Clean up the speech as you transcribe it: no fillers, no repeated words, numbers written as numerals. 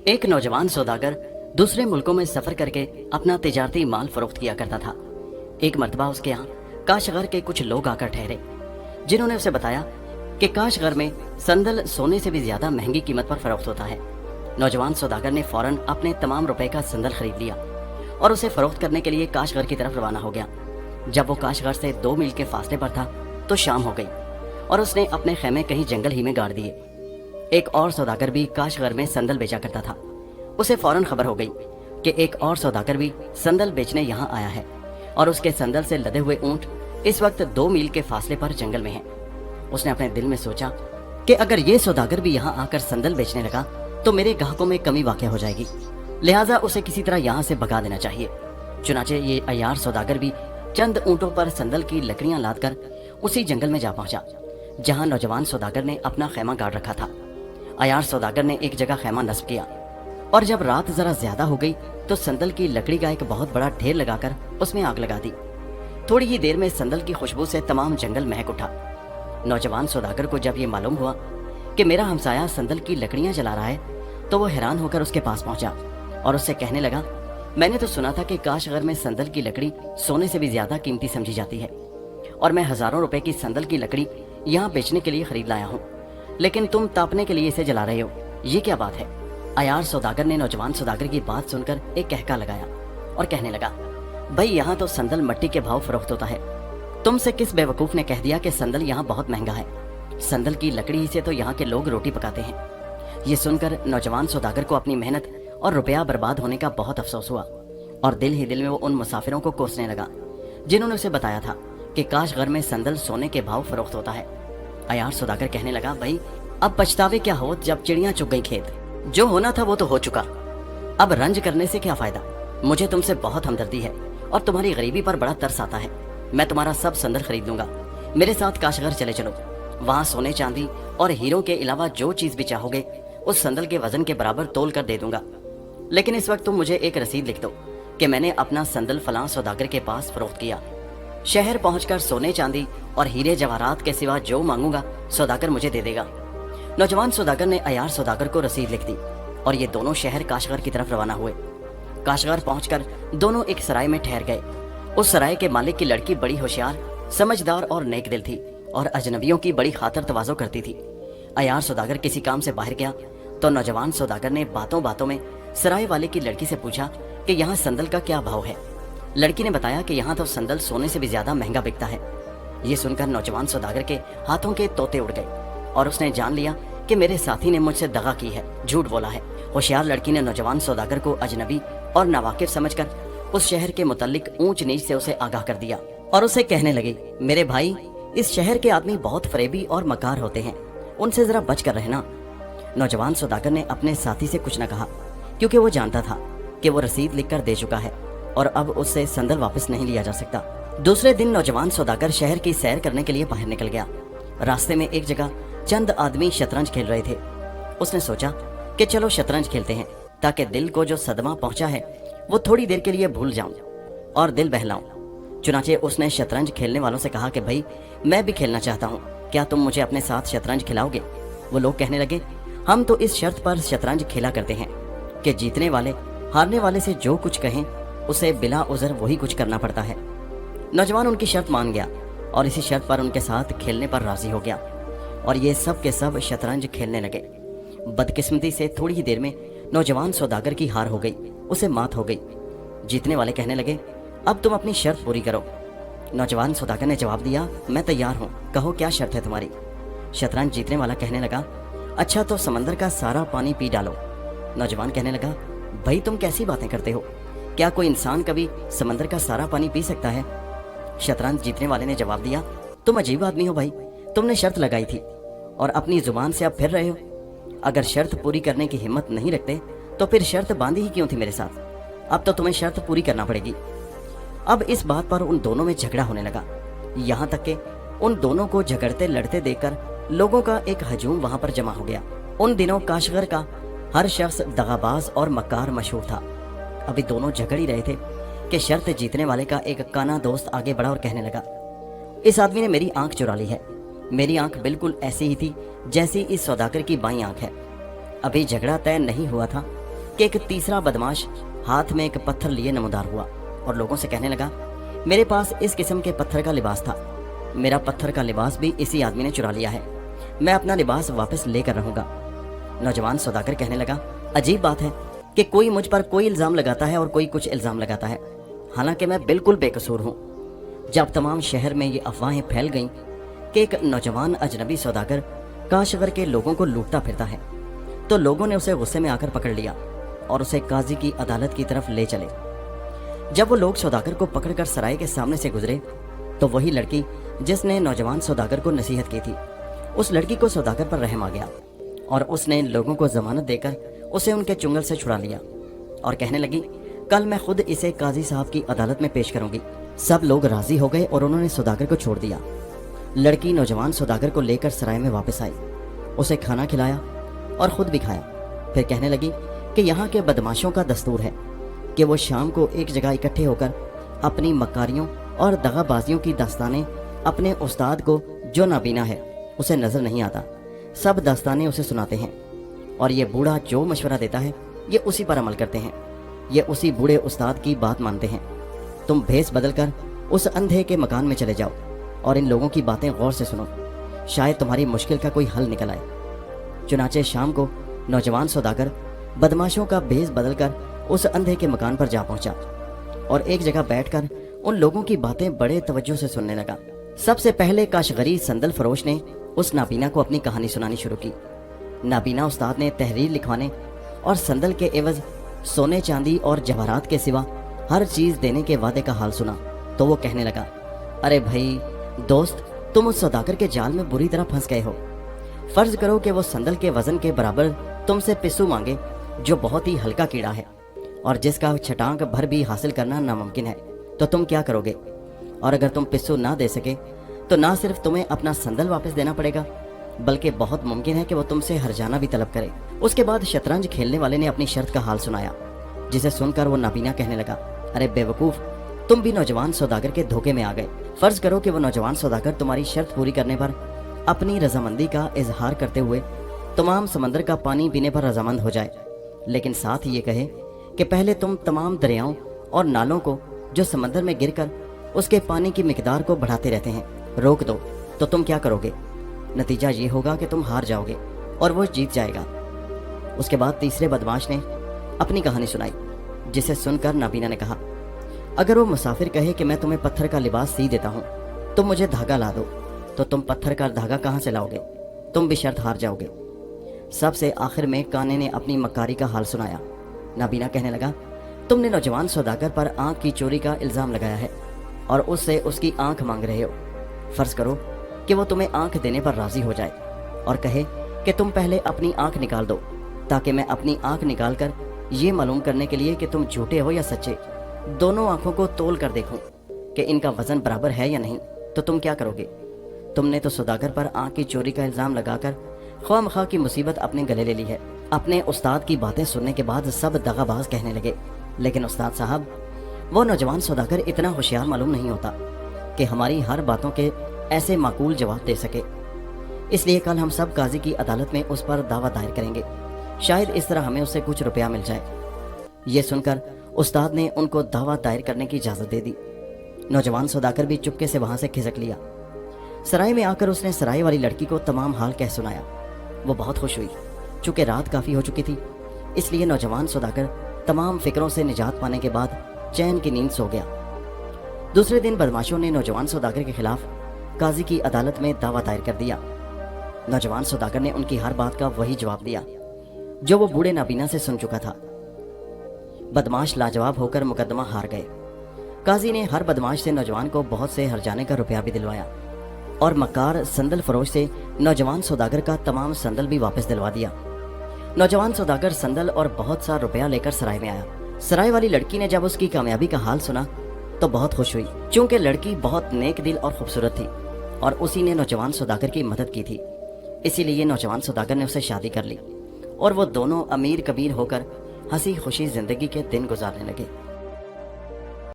ایک نوجوان سوداگر دوسرے ملکوں میں سفر کر کے اپنا تجارتی مال فروخت کیا کرتا تھا۔ ایک مرتبہ اس کے یہاں کاشغر کے کچھ لوگ آ کر ٹھہرے، جنہوں نے اسے بتایا کہ کاشغر میں سندل سونے سے بھی زیادہ مہنگی قیمت پر فروخت ہوتا ہے۔ نوجوان سوداگر نے فوراً اپنے تمام روپے کا سندل خرید لیا اور اسے فروخت کرنے کے لیے کاشغر کی طرف روانہ ہو گیا۔ جب وہ کاشغر سے 2 میل کے فاصلے پر تھا تو شام ہو گئی اور اس نے اپنے خیمے کہیں جنگل ہی میں گاڑ دیے۔ ایک اور سوداگر بھی کاشغر میں سندل بیچا کرتا تھا۔ اسے فوراً خبر ہو گئی کہ ایک اور سوداگر بھی سندل بیچنے یہاں آیا ہے اور اس کے سندل سے لدے ہوئے اونٹ اس وقت 2 میل کے فاصلے پر جنگل میں ہیں۔ اس نے اپنے دل میں سوچا کہ اگر یہ سوداگر بھی یہاں آ کر سندل بیچنے لگا تو میرے گاہکوں میں کمی واقع ہو جائے گی، لہٰذا اسے کسی طرح یہاں سے بھگا دینا چاہیے۔ چنانچہ یہ عیار سوداگر بھی چند اونٹوں پر سندل کی لکڑیاں لاد کر اسی جنگل میں جا پہنچا جہاں نوجوان سوداگر نے اپنا خیمہ گاڑ رکھا تھا۔ عیار سوداگر نے ایک جگہ خیمہ نصب کیا اور جب رات ذرا زیادہ ہو گئی تو سندل کی لکڑی کا ایک بہت بڑا ڈھیر لگا کر اس میں آگ لگا دی۔ تھوڑی ہی دیر میں سندل کی خوشبو سے تمام جنگل مہک اٹھا۔ نوجوان سوداگر کو جب یہ معلوم ہوا کہ میرا ہمسایہ سندل کی لکڑیاں جلا رہا ہے تو وہ حیران ہو کر اس کے پاس پہنچا اور اس سے کہنے لگا، میں نے تو سنا تھا کہ کاشغر میں سندل کی لکڑی سونے سے بھی زیادہ قیمتی سمجھی جاتی ہے اور میں ہزاروں روپے کی سندل کی لکڑی یہاں بیچنے کے لیے خرید لایا ہوں، لیکن تم تاپنے کے لیے اسے جلا رہے ہو، یہ کیا بات ہے؟ عیار سوداگر نے نوجوان سوداگر کی بات سن کر ایک کہکا لگایا اور کہنے لگا، بھائی یہاں تو سندل مٹی کے بھاؤ فروخت ہوتا ہے، تم سے کس بیوقوف نے کہہ دیا کہ سندل یہاں بہت مہنگا ہے؟ سندل کی لکڑی ہی سے تو یہاں کے لوگ روٹی پکاتے ہیں۔ یہ سن کر نوجوان سوداگر کو اپنی محنت اور روپیہ برباد ہونے کا بہت افسوس ہوا اور دل ہی دل میں وہ ان مسافروں کو کوسنے لگا جنہوں نے اسے بتایا تھا کہ کاشغر میں سندل سونے کے بھاؤ فروخت ہوتا ہے۔ عیار سوداگر کہنے لگا، بھائی اب پچھتاوے کیا ہو جب چڑیاں چگ گئی کھیت، جو ہونا تھا وہ تو ہو چکا، اب رنج کرنے سے کیا فائدہ؟ مجھے تم سے بہت ہمدردی ہے اور تمہاری غریبی پر بڑا ترس آتا ہے، میں تمہارا سب سندل خرید لوں گا، میرے ساتھ کاشغر چلے چلو، وہاں سونے چاندی اور ہیروں کے علاوہ جو چیز بھی چاہو گے اس سندل کے وزن کے برابر تول کر دے دوں گا، لیکن اس وقت تم مجھے ایک رسید لکھ دو کہ میں نے اپنا سندل فلاں سوداگر کے پاس فروخت کیا، شہر پہنچ کر سونے چاندی اور ہیرے جواہرات کے سوا جو مانگوں گا سوداگر مجھے دے دے گا۔ نوجوان سوداگر نے عیار سوداگر کو رسید لکھ دی اور یہ دونوں شہر کاشغر کی طرف روانہ ہوئے۔ کاشغر پہنچ کر دونوں ایک سرائے میں ٹھہر گئے۔ اس سرائے کے مالک کی لڑکی بڑی ہوشیار، سمجھدار اور نیک دل تھی اور اجنبیوں کی بڑی خاطر تواضع کرتی تھی۔ عیار سوداگر کسی کام سے باہر گیا تو نوجوان سوداگر نے باتوں باتوں میں سرائے والے کی لڑکی سے پوچھا کہ یہاں سندل کا کیا بھاؤ ہے۔ لڑکی نے بتایا کہ یہاں تو سندل سونے سے بھی زیادہ مہنگا بکتا ہے۔ یہ سن کر نوجوان سوداگر کے ہاتھوں کے طوطے اڑ گئے اور اس نے جان لیا کہ میرے ساتھی نے مجھ سے دغا کی ہے، جھوٹ بولا ہے۔ ہوشیار لڑکی نے نوجوان سوداگر کو اجنبی اور ناواقف سمجھ کر اس شہر کے متعلق اونچ نیچ سے اسے آگاہ کر دیا اور اسے کہنے لگی، میرے بھائی اس شہر کے آدمی بہت فریبی اور مکار ہوتے ہیں، ان سے ذرا بچ کر رہنا۔ نوجوان سوداگر نے اپنے ساتھی سے کچھ نہ کہا کیونکہ وہ جانتا تھا کہ وہ رسید لکھ کر دے چکا ہے اور اب اس سے سندل واپس نہیں لیا جا سکتا۔ دوسرے دن نوجوان سوداگر شہر کی سیر کرنے کے لیے باہر نکل گیا۔ راستے میں ایک جگہ چند آدمی شطرنج کھیل رہے تھے۔ اس نے سوچا کہ چلو شطرنج کھیلتے ہیں تاکہ دل کو جو صدمہ پہنچا ہے وہ تھوڑی دیر کے لیے بھول جاؤں اور دل بہلاؤں۔ چنانچہ اس نے شطرنج کھیلنے والوں سے کہا کہ بھائی میں بھی کھیلنا چاہتا ہوں، کیا تم مجھے اپنے ساتھ شطرنج کھلاؤ گے؟ وہ لوگ کہنے لگے، ہم تو اس شرط پر شطرنج کھیلا کرتے ہیں کہ جیتنے والے ہارنے والے سے جو کچھ کہیں اسے بلا عذر وہی کچھ کرنا پڑتا ہے۔ نوجوان ان کی شرط مان گیا اور اسی شرط پر ان کے ساتھ کھیلنے پر راضی ہو گیا اور یہ سب کے سب شطرنج کھیلنے لگے۔ بدقسمتی سے تھوڑی ہی دیر میں نوجوان سوداگر کی ہار ہو گئی، اسے مات ہو گئی۔ جیتنے والے کہنے لگے، اب تم اپنی شرط پوری کرو۔ نوجوان سوداگر نے جواب دیا، میں تیار ہوں، کہو کیا شرط ہے تمہاری؟ شطرنج جیتنے والا کہنے لگا، اچھا تو سمندر کا سارا پانی پی ڈالو۔ نوجوان کہنے لگا، بھائی تم کیسی باتیں کرتے ہو، کیا کوئی انسان کبھی سمندر کا سارا پانی پی سکتا ہے؟ شطرنج جیتنے والے نے جواب دیا، تم عجیب آدمی ہو بھائی، تم نے شرط لگائی تھی اور اپنی زبان سے اب پھر رہے ہو۔ اگر شرط پوری کرنے کی ہمت نہیں رکھتے تو پھر شرط باندھی ہی کیوں تھی میرے ساتھ؟ اب تو تمہیں شرط پوری کرنا پڑے گی۔ اب اس بات پر ان دونوں میں جھگڑا ہونے لگا، یہاں تک کہ ان دونوں کو جھگڑتے لڑتے دیکھ کر لوگوں کا ایک ہجوم وہاں پر جمع ہو گیا۔ ان دنوں کاشغر کا ہر شخص دغاباز اور مکار مشہور تھا۔ ابھی دونوں جھگڑ ہی رہے تھے کہ شرط جیتنے والے کا ایک کانا دوست آگے بڑھا اور کہنے لگا، اس آدمی نے میری آنکھ چرا لی ہے، میری آنکھ بالکل ایسی ہی تھی جیسی اس سوداگر کی بائیں آنکھ ہے۔ ابھی جھگڑا طے نہیں ہوا تھا کہ ایک تیسرا بدماش ہاتھ میں ایک پتھر لیے نمودار ہوا اور لوگوں سے کہنے لگا، میرے پاس اس قسم کے پتھر کا لباس تھا، میرا پتھر کا لباس بھی اسی آدمی نے چرا لیا ہے، میں اپنا لباس واپس لے کر رہوں گا۔ نوجوان سوداگر کہنے لگا، عجیب بات ہے کہ کوئی مجھ پر کوئی الزام لگاتا ہے اور کوئی کچھ الزام لگاتا ہے، حالانکہ میں بالکل بے قصور ہوں۔ جب تمام شہر میں یہ افواہیں پھیل گئیں کہ ایک نوجوان اجنبی سوداگر کاشغر کے لوگوں کو لوٹتا پھرتا ہے، تو لوگوں نے اسے غصے میں آ کر پکڑ لیا اور اسے قاضی کی عدالت کی طرف لے چلے۔ جب وہ لوگ سوداگر کو پکڑ کر سرائے کے سامنے سے گزرے تو وہی لڑکی جس نے نوجوان سوداگر کو نصیحت کی تھی، اس لڑکی کو سوداگر پر رحم آ گیا اور اس نے لوگوں کو ضمانت دے کر اسے ان کے چنگل سے چھڑا لیا اور کہنے لگی، کل میں خود اسے قاضی صاحب کی عدالت میں پیش کروں گی۔ سب لوگ راضی ہو گئے اور انہوں نے سوداگر کو چھوڑ دیا۔ لڑکی نوجوان سوداگر کو لے کر سرائے میں واپس آئی، اسے کھانا کھلایا اور خود بھی کھایا۔ پھر کہنے لگی کہ یہاں کے بدماشوں کا دستور ہے کہ وہ شام کو ایک جگہ اکٹھے ہو کر اپنی مکاریوں اور دغا بازیوں کی داستانیں اپنے استاد کو جو نابینا ہے اسے نظر نہیں آتا، سب داستانیں اسے سناتے ہیں، اور یہ بوڑھا جو مشورہ دیتا ہے یہ اسی پر عمل کرتے ہیں، یہ اسی بوڑھے استاد کی بات مانتے ہیں۔ تم بھیس بدل کر اس اندھے کے مکان میں چلے جاؤ اور ان لوگوں کی باتیں غور سے سنو، شاید تمہاری مشکل کا کوئی حل نکل آئے۔ چنانچہ شام کو نوجوان سوداگر بدماشوں کا بھیس بدل کر اس اندھے کے مکان پر جا پہنچا اور ایک جگہ بیٹھ کر ان لوگوں کی باتیں بڑے توجہ سے سننے لگا۔ سب سے پہلے کاشغری صندل فروش نے اس نابینا کو اپنی کہانی سنانی شروع کی۔ نابینا استاد نے تحریر لکھوانے اور صندل کے عوض سونے چاندی اور جواہرات کے سوا ہر چیز دینے کے وعدے کا حال سنا تو وہ کہنے لگا، ارے بھائی دوست، تم اس سوداگر کے جال میں بری طرح پھنس گئے ہو۔ فرض کرو کہ وہ صندل کے وزن کے برابر تم سے پسو مانگے جو بہت ہی ہلکا کیڑا ہے اور جس کا چھٹانک بھر بھی حاصل کرنا ناممکن ہے، تو تم کیا کرو گے؟ اور اگر تم پسو نہ دے سکے تو نہ صرف تمہیں اپنا صندل واپس دینا پڑے گا بلکہ بہت ممکن ہے کہ وہ تم سے ہرجانہ بھی طلب کرے۔ اس کے بعد شطرنج کھیلنے والے نے اپنی شرط کا حال سنایا، جسے سن کر وہ نابینا کہنے لگا، ارے بے وقوف، تم بھی نوجوان سوداگر کے دھوکے میں آ گئے۔ فرض کرو کہ وہ نوجوان سوداگر تمہاری شرط پوری کرنے پر اپنی رضامندی کا اظہار کرتے ہوئے تمام سمندر کا پانی پینے پر رضامند ہو جائے، لیکن ساتھ ہی یہ کہے کہ پہلے تم تمام دریاؤں اور نالوں کو جو سمندر میں گر کر اس کے پانی کی مقدار کو بڑھاتے رہتے ہیں روک دو، تو تم کیا کرو گے؟ نتیجہ یہ ہوگا کہ تم ہار جاؤ گے اور وہ جیت جائے گا۔ اس کے بعد تیسرے بدماش نے اپنی کہانی سنائی، جسے سن کر نابینا نے کہا، اگر وہ مسافر کہے کہ میں تمہیں پتھر کا لباس سی دیتا ہوں، تم مجھے دھاگا لا دو، تو تم پتھر کا دھاگا کہاں سے لاؤ گے؟ تم بھی شرط ہار جاؤ گے۔ سب سے آخر میں کانے نے اپنی مکاری کا حال سنایا۔ نابینا کہنے لگا، تم نے نوجوان سوداگر پر آنکھ کی چوری کا الزام لگایا ہے اور اس سے اس کی آنکھ مانگ رہے ہو۔ فرض کرو کہ وہ تمہیں آنکھ دینے پر راضی ہو جائے اور کہے کہ تم پہلے اپنی آنکھ نکال دو تاکہ میں اپنی آنکھ نکال کر یہ معلوم کرنے کے لیے کہ تم جھوٹے ہو یا سچے دونوں آنکھوں کو تول کر دیکھوں کہ ان کا وزن برابر ہے یا نہیں، تو تم کیا کرو گے؟ تم نے تو سوداگر پر آنکھ کی چوری کا الزام لگا کر خواہ مخواہ کی مصیبت اپنے گلے لے لی ہے۔ اپنے استاد کی باتیں سننے کے بعد سب دغا باز کہنے لگے، لیکن استاد صاحب، وہ نوجوان سوداگر اتنا ہوشیار معلوم نہیں ہوتا کہ ہماری ہر باتوں کے ایسے معقول جواب دے سکے، اس لیے کل ہم سب قاضی کی عدالت میں اس پر دعویٰ دائر کریں گے، شاید اس طرح ہمیں اس سے کچھ روپیہ مل جائے۔ یہ سن کر استاد نے ان کو دعویٰ دائر کرنے کی اجازت دے دی۔ نوجوان سوداگر بھی چپکے سے وہاں سے کھسک لیا۔ سرائے میں آ کر اس نے سرائے والی لڑکی کو تمام حال کہہ سنایا۔ وہ بہت خوش ہوئی، چونکہ رات کافی ہو چکی تھی، اس لیے نوجوان سوداگر تمام فکروں سے نجات پانے کے بعد چین کی نیند سو گیا۔ دوسرے دن بدماشوں نے نوجوان سوداگر کے خلاف قاضی کی عدالت میں دعویٰ دائر کر دیا۔ نوجوان سوداگر نے ان کی ہر بات کا وہی جواب دیا جو وہ بوڑھے نابینا سے سن چکا تھا۔ بدماش لاجواب ہو کر مقدمہ ہار گئے۔ قاضی نے ہر بدماش سے نوجوان کو بہت سے ہرجانے کا روپیہ بھی دلوایا اور مکار صندل فروش سے نوجوان سوداگر کا تمام صندل بھی واپس دلوا دیا۔ نوجوان سوداگر صندل اور بہت سا روپیہ لے کر سرائے میں آیا۔ سرائے والی لڑکی نے جب اس کی کامیابی کا حال سنا تو بہت خوش ہوئی، چونکہ لڑکی بہت نیک دل اور خوبصورت تھی اور اسی نے نوجوان سوداگر کی مدد کی تھی، اسی لیے نوجوان سوداگر نے اسے شادی کر لی اور وہ دونوں امیر کبیر ہو کر ہنسی خوشی زندگی کے دن گزارنے لگے۔